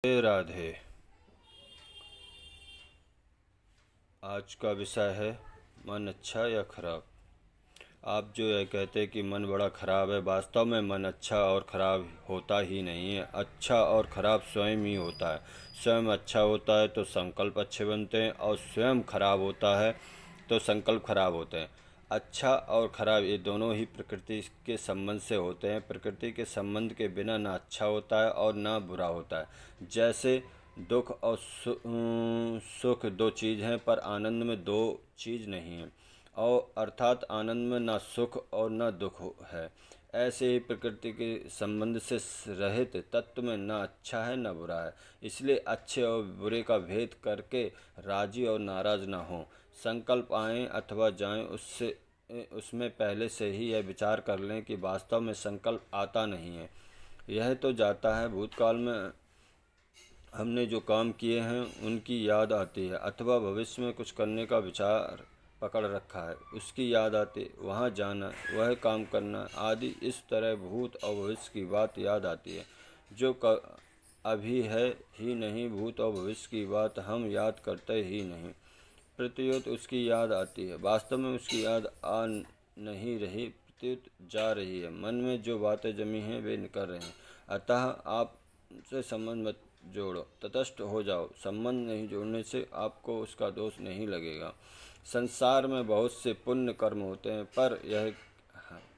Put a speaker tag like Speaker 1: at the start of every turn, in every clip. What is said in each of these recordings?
Speaker 1: राधे राधे। आज का विषय है मन अच्छा या खराब। आप जो यह कहते हैं कि मन बड़ा खराब है, वास्तव में मन अच्छा और खराब होता ही नहीं है। अच्छा और खराब स्वयं ही होता है। स्वयं अच्छा होता है तो संकल्प अच्छे बनते हैं, और स्वयं खराब होता है तो संकल्प खराब होते हैं। अच्छा और खराब ये दोनों ही प्रकृति के संबंध से होते हैं। प्रकृति के संबंध के बिना ना अच्छा होता है और ना बुरा होता है। जैसे दुख और सुख दो चीज़ हैं, पर आनंद में दो चीज़ नहीं है। और अर्थात आनंद में ना सुख और ना दुख है। ऐसे ही प्रकृति के संबंध से रहित तत्व में ना अच्छा है ना बुरा है। इसलिए अच्छे और बुरे का भेद करके राजी और नाराज ना हो। संकल्प आए अथवा जाएं, उसमें पहले से ही यह विचार कर लें कि वास्तव में संकल्प आता नहीं है, यह तो जाता है। भूतकाल में हमने जो काम किए हैं उनकी याद आती है, अथवा भविष्य में कुछ करने का विचार पकड़ रखा है उसकी याद आती, वहाँ जाना, वह काम करना आदि। इस तरह भूत और भविष्य की बात याद आती है। जो अभी है ही नहीं, भूत और भविष्य की बात हम याद करते ही नहीं, प्रत्युत उसकी याद आती है। वास्तव में उसकी याद आ नहीं रही, प्रत्युत जा रही है। मन में जो बातें जमी हैं वे निकल रहे हैं। अतः आप से संबंध मत जोड़ो, तटस्थ हो जाओ। संबंध नहीं जोड़ने से आपको उसका दोष नहीं लगेगा। संसार में बहुत से पुण्य कर्म होते हैं, पर यह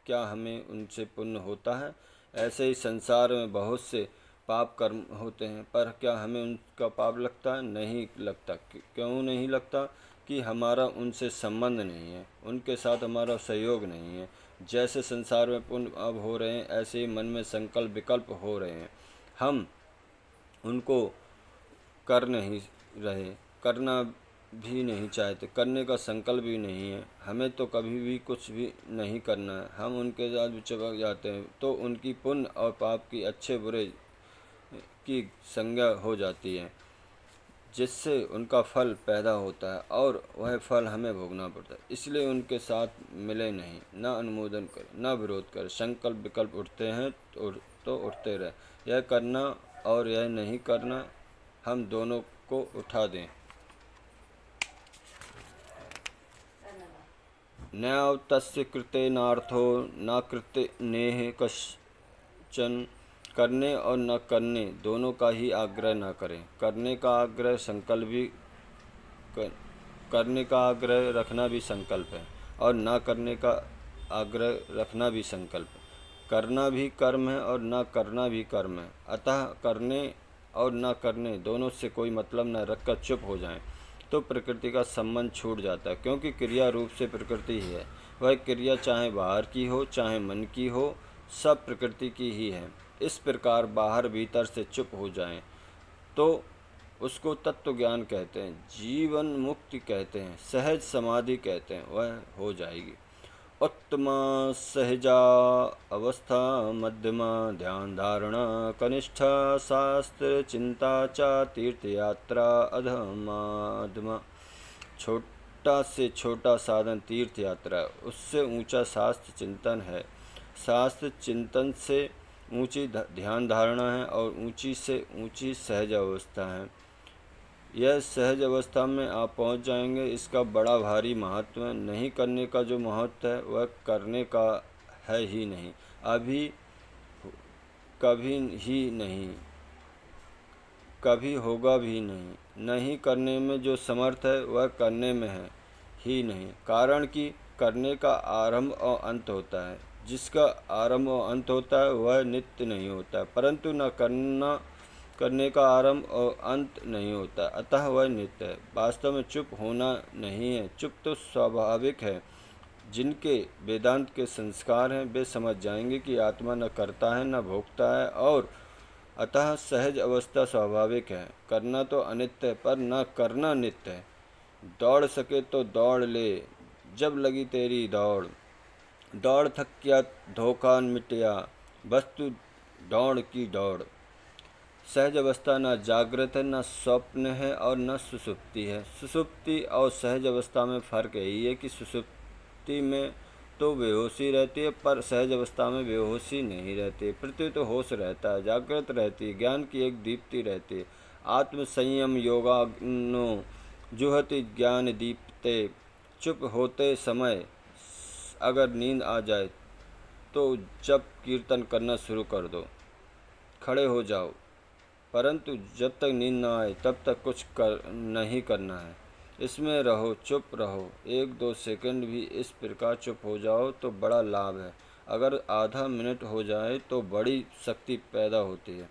Speaker 1: क्या हमें उनसे पुण्य होता है? ऐसे ही संसार में बहुत से पाप कर्म होते हैं, पर क्या हमें उनका पाप लगता है? नहीं लगता। क्यों नहीं लगता? कि हमारा उनसे संबंध नहीं है, उनके साथ हमारा सहयोग नहीं है। जैसे संसार में पुण्य अब हो रहे हैं, ऐसे ही मन में संकल्प विकल्प हो रहे हैं। हम उनको कर नहीं रहे, करना भी नहीं चाहते, करने का संकल्प भी नहीं है। हमें तो कभी भी कुछ भी नहीं करना है, हम उनके साथ भी चिपक जाते हैं, तो उनकी पुण्य और पाप की, अच्छे बुरे की संज्ञा हो जाती है, जिससे उनका फल पैदा होता है और वह फल हमें भोगना पड़ता है। इसलिए उनके साथ मिले नहीं, ना अनुमोदन करें, ना विरोध करें। संकल्प विकल्प उठते हैं तो उठते रहे। यह करना और यह नहीं करना, हम दोनों को उठा दें। नैव तस्य कृतेनार्थो न कृते नेह कश्चन। करने और न करने दोनों का ही आग्रह न करें। करने का आग्रह संकल्प भी करने का आग्रह रखना भी संकल्प है, और न करने का आग्रह रखना भी संकल्प है। करना भी कर्म है और न करना भी कर्म है। अतः करने और न करने दोनों से कोई मतलब न रखकर चुप हो जाएं, तो प्रकृति का संबंध छूट जाता है। क्योंकि क्रिया रूप से प्रकृति ही है। वह क्रिया चाहे बाहर की हो चाहे मन की हो, सब प्रकृति की ही है। इस प्रकार बाहर भीतर से चुप हो जाएं, तो उसको तत्व ज्ञान कहते हैं, जीवन मुक्ति कहते हैं, सहज समाधि कहते हैं। वह हो जाएगी। उत्तमा सहजा अवस्था, मध्यमा ध्यान धारणा, कनिष्ठा शास्त्र चिंता च तीर्थयात्रा, अधमाधमा छोटा से छोटा साधन तीर्थ यात्रा है, उससे ऊंचा शास्त्र चिंतन है। शास्त्र चिंतन से ऊंची ध्यान धारणा है, और ऊंची से ऊंची सहज अवस्था है। यह सहज अवस्था में आप पहुंच जाएंगे। इसका बड़ा भारी महत्व है। नहीं करने का जो महत्व है वह करने का है ही नहीं, अभी कभी ही नहीं, कभी होगा भी नहीं। नहीं करने में जो समर्थ है वह करने में है ही नहीं। कारण कि करने का आरंभ और अंत होता है। जिसका आरंभ और अंत होता है वह नित्य नहीं होता, परंतु न करने का आरंभ और अंत नहीं होता, अतः वह नित्य है। वास्तव में चुप होना नहीं है, चुप तो स्वाभाविक है। जिनके वेदांत के संस्कार हैं वे समझ जाएंगे कि आत्मा न करता है न भोगता है, और अतः सहज अवस्था स्वाभाविक है। करना तो अनित्य है, पर न करना नित्य है। दौड़ सके तो दौड़ ले, जब लगी तेरी दौड़। दौड़ थक क्या धोखा मिटया, वस्तु दौड़ की दौड़। सहज अवस्था न जागृत है, न स्वप्न है और न सुसुप्ति है। सुसुप्ति और सहज अवस्था में फर्क यही है कि सुसुप्ति में तो बेहोशी रहती है, पर सहज अवस्था में बेहोशी नहीं रहती। पृथ्वी तो होश रहता है, जागृत रहती है, ज्ञान की एक दीप्ति रहती है। आत्म संयम योगाग्नो जुहति ज्ञान दीप्ते। चुप होते समय अगर नींद आ जाए तो जब कीर्तन करना शुरू कर दो, खड़े हो जाओ, परंतु जब तक नींद ना आए तब तक कुछ नहीं करना है। इसमें रहो, चुप रहो। 1-2 सेकंड भी इस प्रकार चुप हो जाओ तो बड़ा लाभ है। अगर आधा मिनट हो जाए तो बड़ी शक्ति पैदा होती है।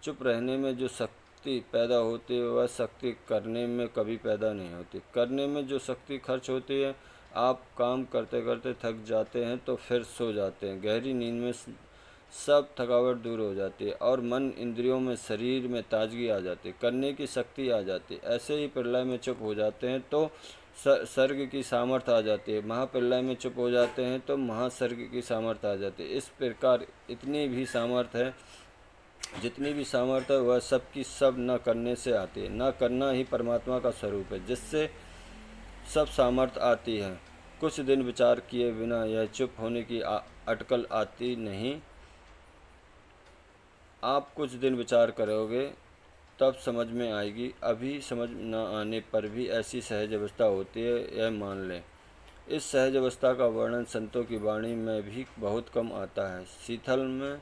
Speaker 1: चुप रहने में जो शक्ति पैदा होती है वह शक्ति करने में कभी पैदा नहीं होती। करने में जो शक्ति खर्च होती है, आप काम करते करते थक जाते हैं तो फिर सो जाते हैं। गहरी नींद में सब थकावट दूर हो जाती है और मन, इंद्रियों में, शरीर में ताजगी आ जाती है, करने की शक्ति आ जाती है। ऐसे ही प्रलय में चुप हो जाते हैं तो सर्ग की सामर्थ्य आ जाती है। महाप्रलय में चुप हो जाते हैं तो महासर्ग की सामर्थ्य आ जाती है। इस प्रकार इतनी भी सामर्थ्य है, जितनी भी सामर्थ्य है वह सब की सब न करने से आती है। न करना ही परमात्मा का स्वरूप है, जिससे सब सामर्थ्य आती है। कुछ दिन विचार किए बिना यह चुप होने की अटकल आती नहीं। आप कुछ दिन विचार करोगे तब समझ में आएगी। अभी समझ न आने पर भी ऐसी सहज अवस्था होती है, यह मान लें। इस सहज अवस्था का वर्णन संतों की वाणी में भी बहुत कम आता है। शीतल में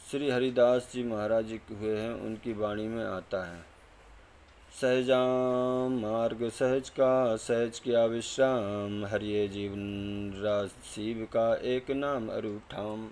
Speaker 1: श्री हरिदास जी महाराज जी हुए हैं, उनकी वाणी में आता है। सहजाम मार्ग सहज का, सहज किया विश्राम, हरिये जीवन राशिव का एक नाम अरूठाम।